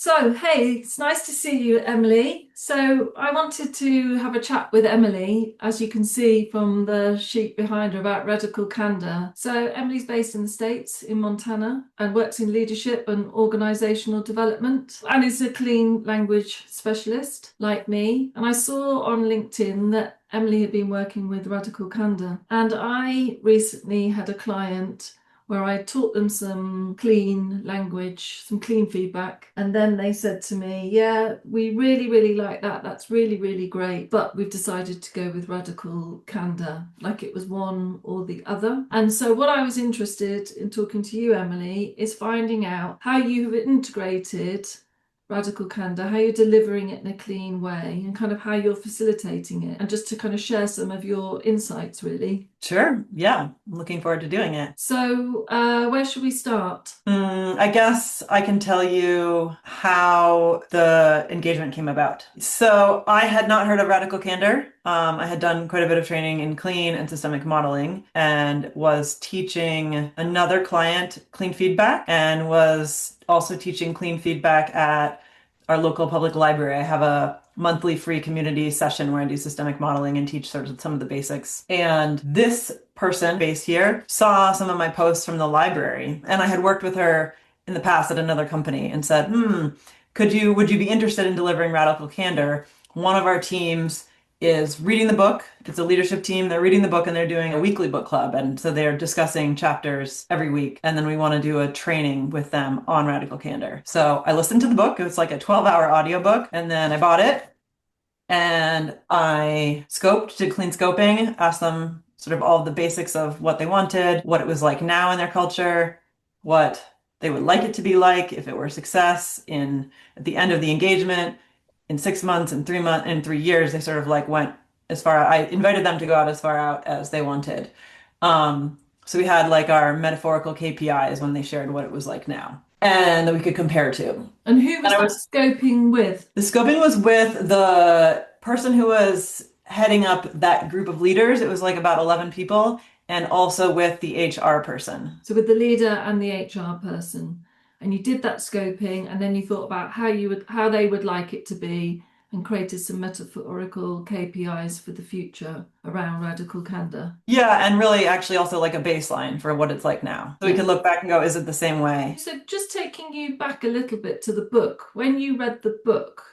So, hey, it's nice to see you, Emily. So, I wanted to have a chat with Emily, as you can see from the sheet behind her about Radical Candor. So, Emily's based in the States, in Montana, and works in leadership and organizational development, and is a clean language specialist like me. And I saw on LinkedIn that Emily had been working with Radical Candor, and I recently had a client where I taught them some clean language, some clean feedback. And then they said to me, yeah, we really, really like that. That's really, really great. But we've decided to go with Radical Candor, like it was one or the other. And so what I was interested in talking to you, Emily, is finding out how you have integrated Radical Candor, how you're delivering it in a clean way and kind of how you're facilitating it, and just to kind of share some of your insights, really. Sure. Yeah. I'm looking forward to doing it. So, where should we start? I guess I can tell you how the engagement came about. So I had not heard of Radical Candor. I had done quite a bit of training in clean and systemic modeling and was teaching another client clean feedback and was also teaching clean feedback at our local public library. I have a monthly free community session where I do systemic modeling and teach sort of some of the basics. And this person based here saw some of my posts from the library, and I had worked with her in the past at another company and said, would you be interested in delivering Radical Candor? One of our teams is reading the book. It's a leadership team. They're reading the book and they're doing a weekly book club. And so they're discussing chapters every week. And then we want to do a training with them on Radical Candor. So I listened to the book. It was like a 12-hour audiobook. And then I bought it and I scoped, did clean scoping, asked them sort of all the basics of what they wanted, what it was like now in their culture, what they would like it to be like if it were a success at the end of the engagement, in 6 months and 3 months and 3 years. They sort of like went as far. I invited them to go out as far out as they wanted. So we had like our metaphorical KPIs when they shared what it was like now, and that we could compare to. And who was And I that was scoping with? The scoping was with the person who was heading up that group of leaders. It was like about 11 people, and also with the HR person. So with the leader and the HR person. And you did that scoping, and then you thought about how they would like it to be, and created some metaphorical KPIs for the future around Radical Candor. Yeah, and really actually also like a baseline for what it's like now. So we could look back and go, is it the same way? So just taking you back a little bit to the book, when you read the book,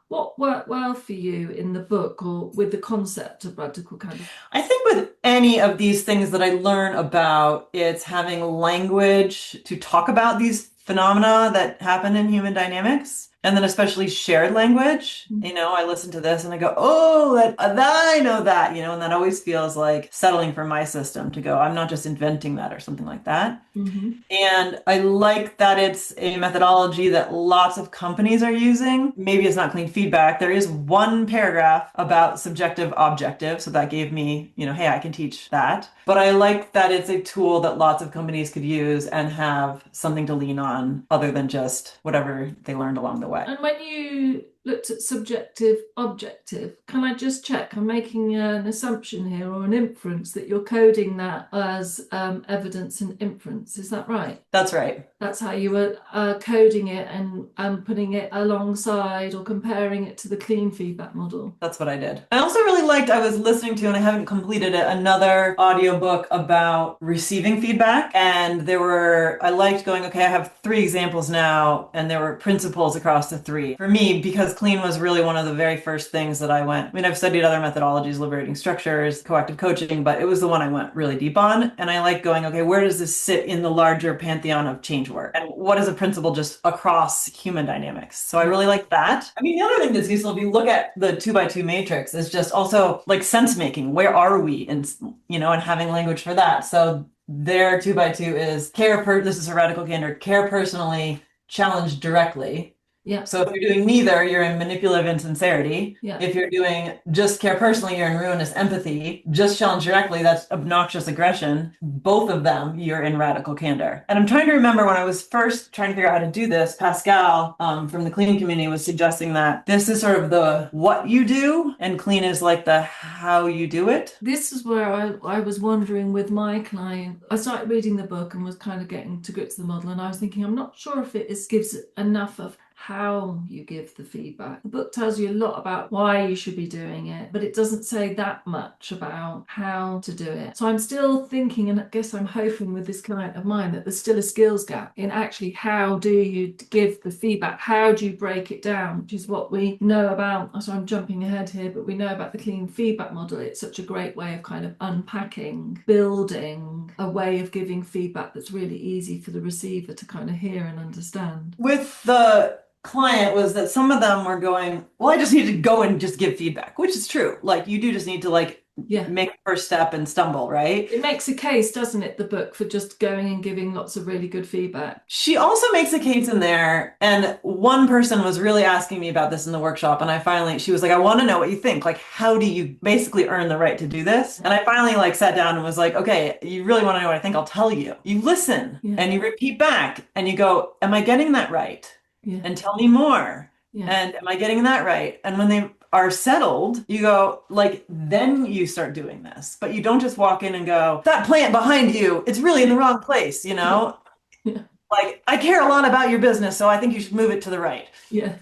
what worked well for you in the book or with the concept of Radical Candor? I think with any of these things that I learn about, it's having language to talk about these phenomena that happen in human dynamics. And then especially shared language. I listen to this and I go, oh, that I know that, and that always feels like settling for my system to go, I'm not just inventing that or something like that. And I like that it's a methodology that lots of companies are using. Maybe it's not clean feedback. There is one paragraph about subjective objective. So that gave me, hey, I can teach that. But I like that it's a tool that lots of companies could use and have something to lean on other than just whatever they learned along the way. And when you looked at subjective objective, can I just check? I'm making an assumption here or an inference that you're coding that as evidence and inference. Is that right? That's right. That's how you were coding it and putting it alongside or comparing it to the clean feedback model. That's what I did. I also really liked, I was listening to, and I haven't completed it, another audiobook about receiving feedback. And I liked going, okay, I have 3 examples now, and there were principles across the 3. For me, because clean was really one of the very first things that I've studied other methodologies, liberating structures, coactive coaching, but it was the one I went really deep on. And I like going, okay, where does this sit in the larger pantheon of change work? And what is a principle just across human dynamics? So I really like that. I mean, the other thing that's useful, if you look at the 2x2 matrix, is just also like sense making. Where are we? And having language for that. So their 2x2 is this is a Radical Candor, care personally, challenge directly. Yeah. So if you're doing neither, you're in manipulative insincerity. Yeah. If you're doing just care personally, you're in ruinous empathy. Just challenge directly, that's obnoxious aggression. Both of them, you're in Radical Candor. And I'm trying to remember when I was first trying to figure out how to do this, Pascal from the clean community was suggesting that this is sort of the what you do, and clean is like the how you do it. This is where I was wondering with my client. I started reading the book and was kind of getting to grips with the model, and I was thinking, I'm not sure if gives enough of how you give the feedback. The book tells you a lot about why you should be doing it, but it doesn't say that much about how to do it. So I'm still thinking, and I guess I'm hoping with this client of mine, that there's still a skills gap in actually how do you give the feedback? How do you break it down? Which is what we know about. So I'm jumping ahead here, but we know about the clean feedback model. It's such a great way of kind of unpacking, building a way of giving feedback that's really easy for the receiver to kind of hear and understand. With the client was that some of them were going, well, I just need to go and just give feedback, which is true. Like you do just need to like make the first step and stumble, right? It makes a case, doesn't it, the book, for just going and giving lots of really good feedback. She also makes a case in there, and one person was really asking me about this in the workshop, and she was like, I want to know what you think. Like, how do you basically earn the right to do this? And I finally like sat down and was like, okay, you really want to know what I think? I'll tell you. You listen and you repeat back and you go, am I getting that right? And tell me more. And am I getting that right? And when they are settled, you go, like, then you start doing this. But you don't just walk in and go, that plant behind you, it's really in the wrong place, you know? Like, I care a lot about your business, so I think you should move it to the right.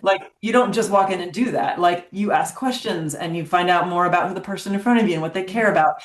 Like, you don't just walk in and do that. Like, you ask questions and you find out more about the person in front of you and what they care about.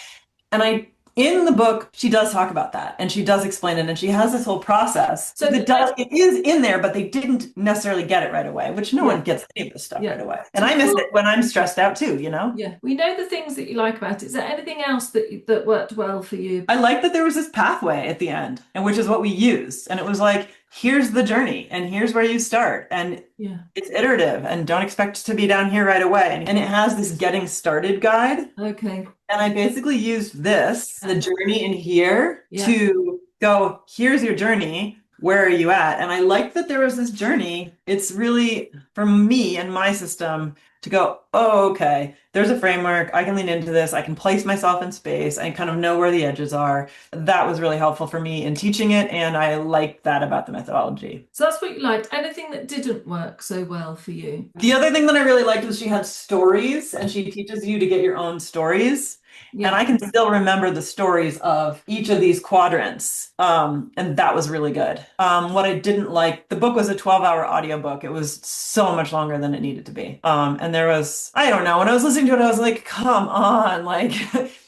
And in the book, she does talk about that and she does explain it and she has this whole process. So it is in there, but they didn't necessarily get it right away, which no one gets any of this stuff right away. And I miss it when I'm stressed out too, you know? Yeah. We know the things that you like about it. Is there anything else that worked well for you? I like that there was this pathway at the end, and which is what we used. And it was like, here's the journey and here's where you start. And it's iterative and don't expect to be down here right away. And it has this getting started guide. Okay. And I basically used the journey in here to go, here's your journey. Where are you at? And I like that there was this journey. It's really, for me and my system, to go, oh, okay, there's a framework. I can lean into this. I can place myself in space. I kind of know where the edges are. That was really helpful for me in teaching it. And I like that about the methodology. So that's what you liked. Anything that didn't work so well for you? The other thing that I really liked was she had stories and she teaches you to get your own stories. And I can still remember the stories of each of these quadrants. And that was really good. What I didn't like, the book was a 12-hour audiobook. It was so much longer than it needed to be. And there was, I don't know, when I was listening to it, I was like, come on, like,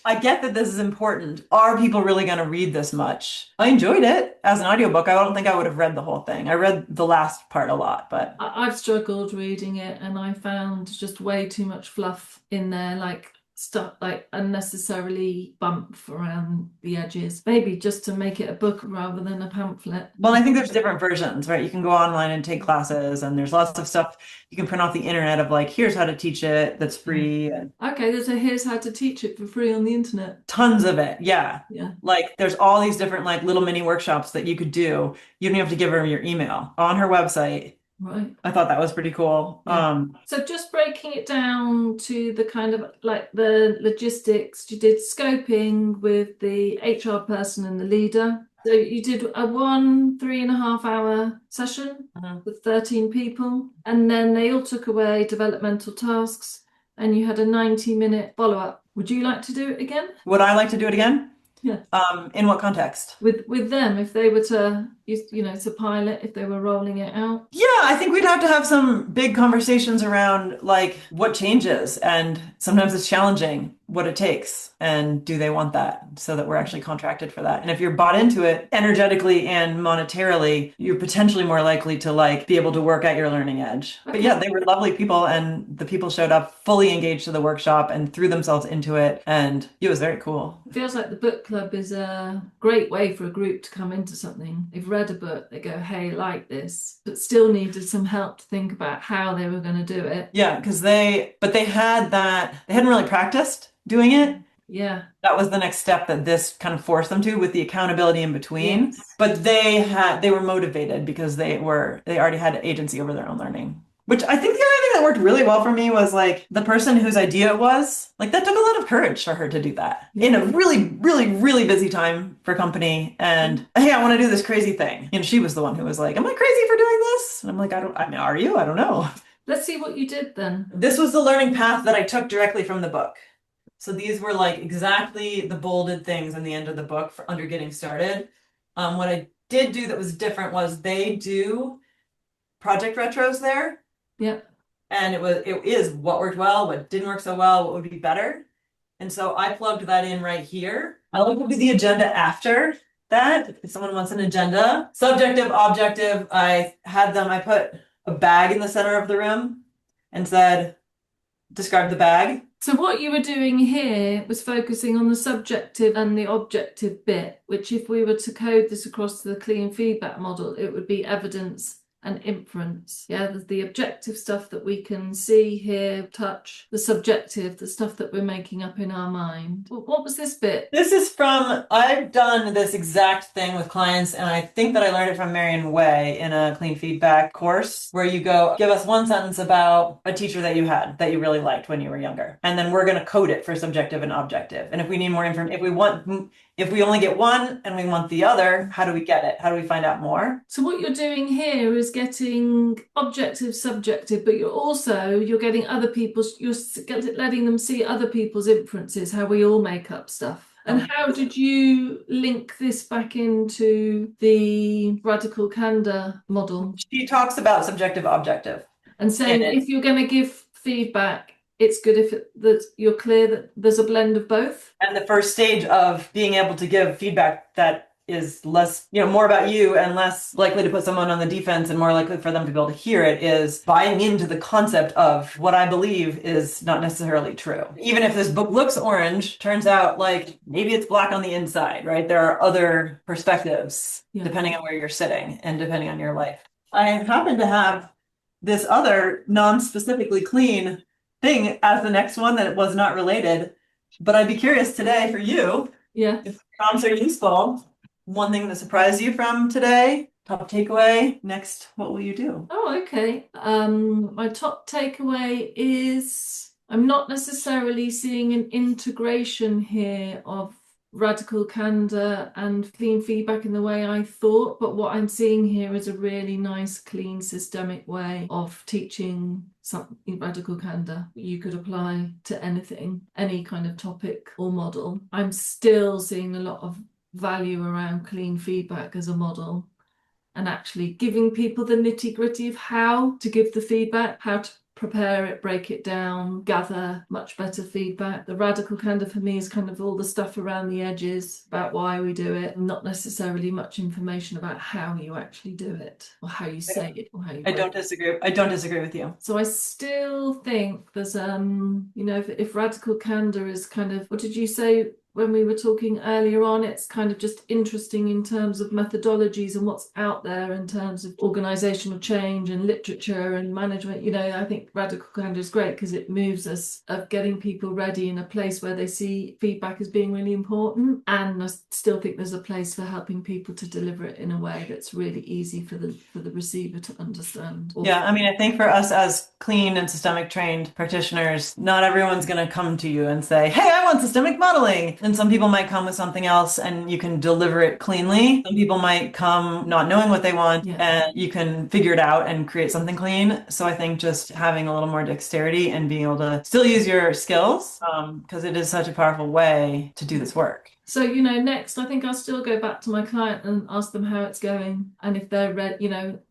I get that this is important. Are people really going to read this much? I enjoyed it as an audiobook. I don't think I would have read the whole thing. I read the last part a lot, but I've struggled reading it and I found just way too much fluff in there, like stuff like unnecessarily bump around the edges, maybe just to make it a book rather than a pamphlet. Well, I think there's different versions, right? You can go online and take classes and there's lots of stuff you can print off the internet of like, here's how to teach it, that's free. Okay, there's a here's how to teach it for free on the internet. Tons of it, yeah. Yeah. Like there's all these different like little mini workshops that you could do. You don't have to give her your email on her website. Right. I thought that was pretty cool. Yeah. So just breaking it down to the kind of like the logistics, you did scoping with the HR person and the leader. So you did a 3.5 hour session with 13 people, and then they all took away developmental tasks and you had a 90-minute follow-up. Would you like to do it again? Would I like to do it again? Yeah. In what context? With them, if they were to, to pilot, if they were rolling it out? Yeah, I think we'd have to have some big conversations around like what changes, and sometimes it's challenging what it takes, and do they want that, so that we're actually contracted for that. And if you're bought into it energetically and monetarily, you're potentially more likely to like be able to work at your learning edge. Okay. But yeah, they were lovely people, and the people showed up fully engaged to the workshop and threw themselves into it, and it was very cool. It feels like the book club is a great way for a group to come into something. They've read a book, they go, hey, like this, but still needed some help to think about how they were going to do it. Yeah, because they hadn't really practiced doing it. Yeah. That was the next step that this kind of forced them to, with the accountability in between. Yes. But they were motivated because they already had agency over their own learning. Which I think the other thing that worked really well for me was like the person whose idea it was, like that took a lot of courage for her to do that in a really, really, really busy time for company. And hey, I want to do this crazy thing. And she was the one who was like, am I crazy for doing this? And I'm like, are you? I don't know. Let's see what you did then. This was the learning path that I took directly from the book. So these were like exactly the bolded things in the end of the book for under getting started. What I did do that was different was they do project retros there. Yeah. And it is what worked well, what didn't work so well, what would be better. And so I plugged that in right here. I like to do the agenda after that. If someone wants an agenda, subjective, objective, I put a bag in the center of the room and said, describe the bag. So what you were doing here was focusing on the subjective and the objective bit, which if we were to code this across to the clean feedback model, it would be evidence and inference. Yeah, the objective stuff that we can see, hear, touch, the subjective, the stuff that we're making up in our mind. What was this bit? This is I've done this exact thing with clients, and I think that I learned it from Marion Way in a clean feedback course where you go, give us one sentence about a teacher that you had that you really liked when you were younger. And then we're going to code it for subjective and objective. And if we need more information, if we only get one and we want the other, how do we get it? How do we find out more? So what you're doing here is getting objective, subjective, but you're getting other people's, you're letting them see other people's inferences, how we all make up stuff. And how did you link this back into the Radical Candor model? She talks about subjective, objective. And saying if you're going to give feedback, it's good if that you're clear that there's a blend of both. And the first stage of being able to give feedback that is less, more about you and less likely to put someone on the defense and more likely for them to be able to hear it is buying into the concept of what I believe is not necessarily true. Even if this book looks orange, turns out like maybe it's black on the inside, right? There are other perspectives depending on where you're sitting and depending on your life. I happen to have this other non-specifically clean thing as the next one that was not related, but I'd be curious today for you. Yeah. If prompts are useful, one thing that surprised you from today, top takeaway, next, what will you do? Oh, okay. My top takeaway is I'm not necessarily seeing an integration here of Radical Candor and clean feedback in the way I thought, but what I'm seeing here is a really nice, clean, systemic way of teaching something Radical Candor you could apply to anything, any kind of topic or model. I'm still seeing a lot of value around clean feedback as a model and actually giving people the nitty-gritty of how to give the feedback, how to prepare it, break it down, gather much better feedback. The Radical Candor for me is kind of all the stuff around the edges about why we do it, not necessarily much information about how you actually do it or how you say it or how you. I don't disagree with you. So I still think there's if Radical Candor is kind of, what did you say when we were talking earlier on, it's kind of just interesting in terms of methodologies and what's out there in terms of organizational change and literature and management. I think Radical Candor is great because it moves us of getting people ready in a place where they see feedback as being really important. And I still think there's a place for helping people to deliver it in a way that's really easy for the receiver to understand. Yeah, I think for us as clean and systemic trained practitioners, not everyone's going to come to you and say, hey, I want systemic modeling. And some people might come with something else and you can deliver it cleanly. Some people might come not knowing what they want and you can figure it out and create something clean. So I think just having a little more dexterity and being able to still use your skills, because it is such a powerful way to do this work. So, next, I think I'll still go back to my client and ask them how it's going and if they're ready,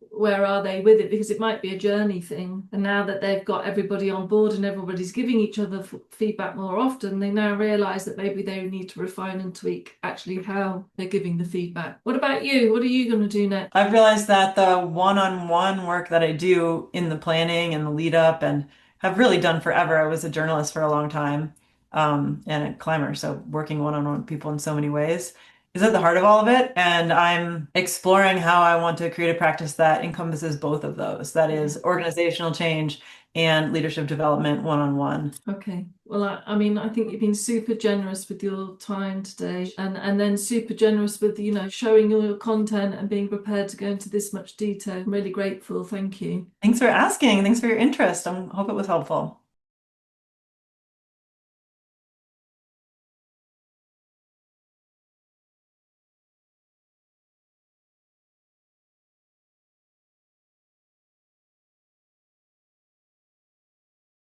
where are they with it? Because it might be a journey thing. And now that they've got everybody on board and everybody's giving each other feedback more often, they now realize that maybe they need to refine and tweak actually how they're giving the feedback. What about you? What are you going to do next? I've realized that the one-on-one work that I do in the planning and the lead up and have really done forever. I was a journalist for a long time and a climber, so working one-on-one with people in so many ways is at the heart of all of it. And I'm exploring how I want to create a practice that encompasses both of those. That is organizational change and leadership development one-on-one. Okay. Well, I think you've been super generous with your time today and then super generous with, showing all your content and being prepared to go into this much detail. I'm really grateful. Thank you. Thanks for asking. Thanks for your interest. I hope it was helpful.